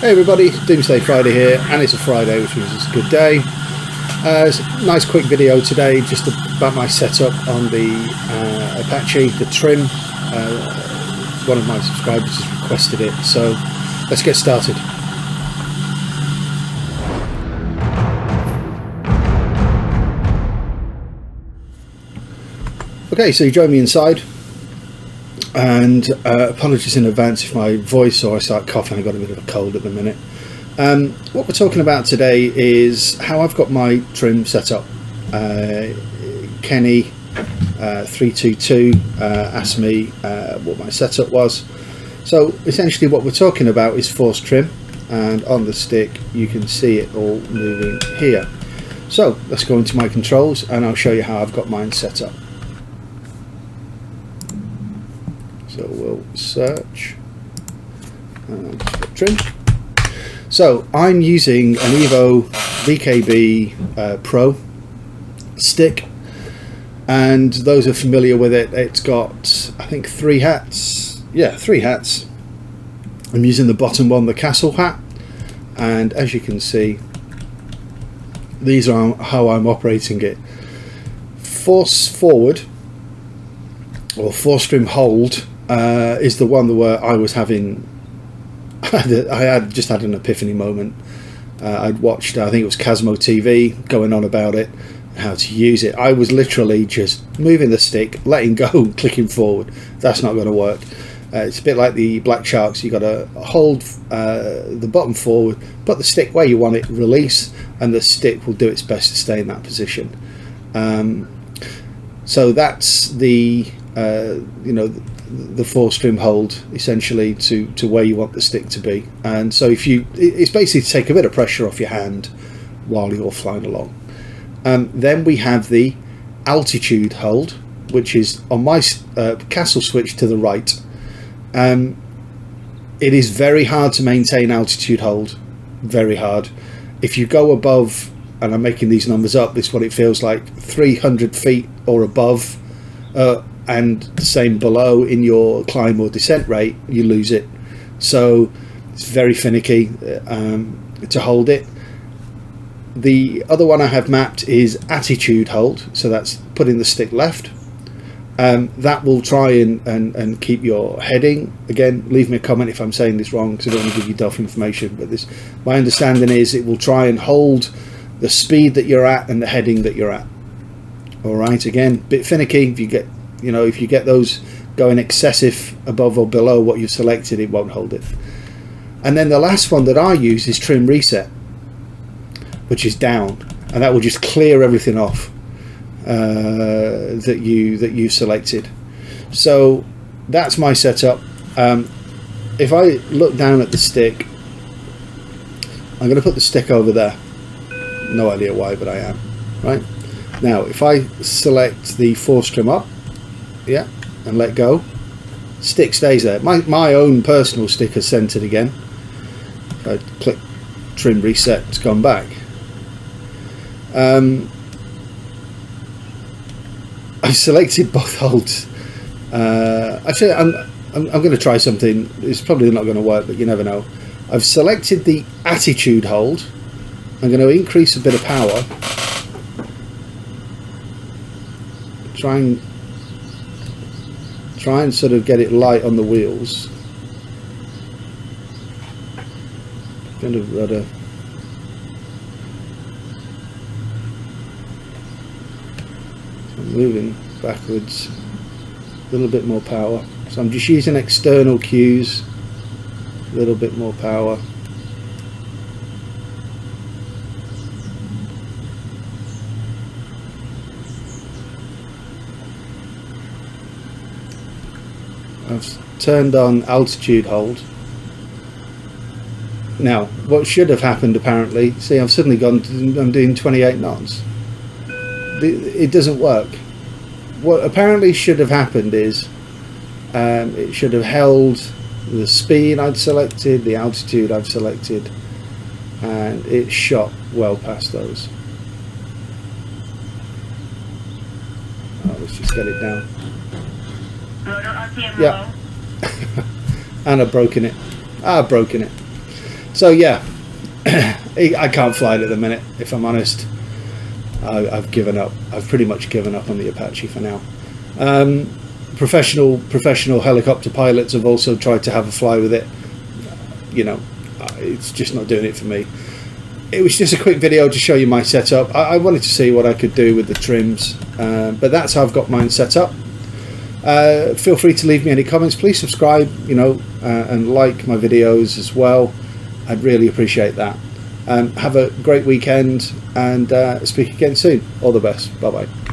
Hey everybody, Doomsday Friday here, and it's a Friday, which means it's a good day. It's a nice quick video today, just about my setup on the Apache, the Trim. One of my subscribers has requested it, so let's get started. Okay, so you join me inside. And apologies in advance if my voice or I start coughing. I've got a bit of a cold at the minute. What we're talking about today is how I've got my trim set up. Kenny 322 asked me what my setup was. So essentially what we're talking about is force trim, and on the stick you can see it all moving here. So let's go into my controls and I'll show you how I've got mine set up. So we'll search and trim. So I'm using an Evo VKB Pro stick, and those who are familiar with it, it's got I think 3 hats. Yeah, 3 hats. I'm using the bottom one, the Castle hat, and as you can see, these are how I'm operating it. Force forward or force trim hold is the one where I was having, I had just had an epiphany moment. I'd watched, I think it was Casmo TV, going on about it, how to use it. I was literally just moving the stick, letting go, clicking forward. That's not going to work. It's a bit like the Black Sharks. You got to hold the bottom forward, put the stick where you want it, release, and the stick will do its best to stay in that position. So that's the the force trim hold, essentially to where you want the stick to be. And so it's basically to take a bit of pressure off your hand while you're flying along. Then we have the altitude hold, which is on my Castle switch to the right. It is very hard to maintain altitude hold, very hard. If you go above, and I'm making these numbers up, this is what it feels like, 300 feet or above, and the same below in your climb or descent rate, you lose it. So it's very finicky to hold it. The other one I have mapped is attitude hold, so that's putting the stick left. That will try and keep your heading. Again, leave me a comment if I'm saying this wrong, because I don't want to give you duff information, but my understanding is it will try and hold the speed that you're at and the heading that you're at. Alright, again, bit finicky. If you get those going excessive above or below what you've selected, it won't hold it. And then the last one that I use is trim reset, which is down, and that will just clear everything off that you selected. So that's my setup. If I look down at the stick, I'm going to put the stick over there. No idea why, but I am. Right now, if I select the force trim up, yeah, and let go, stick stays there. My own personal stick is centered again. If I click trim reset, it's gone back. I've selected both holds. Actually, I'm going to try something. It's probably not going to work, but you never know. I've selected the attitude hold. I'm going to increase a bit of power. Try and sort of get it light on the wheels. Kind of rudder. So I'm moving backwards. A little bit more power. So I'm just using external cues. A little bit more power. I've turned on altitude hold. Now, what should have happened apparently, see, I've suddenly I'm doing 28 knots. It doesn't work. What apparently should have happened is it should have held the speed I'd selected, the altitude I've selected, and it shot well past those. Let's just get it down. Yeah. And I've broken it. So yeah, I can't fly it at the minute, if I'm honest. I've given up. I've pretty much given up on the Apache for now. Professional helicopter pilots have also tried to have a fly with it. You know, it's just not doing it for me. It was just a quick video to show you my setup. I wanted to see what I could do with the trims, but that's how I've got mine set up. Feel free to leave me any comments. Please subscribe, you know, and like my videos as well. I'd really appreciate that. Have a great weekend, and speak again soon. All the best. Bye bye.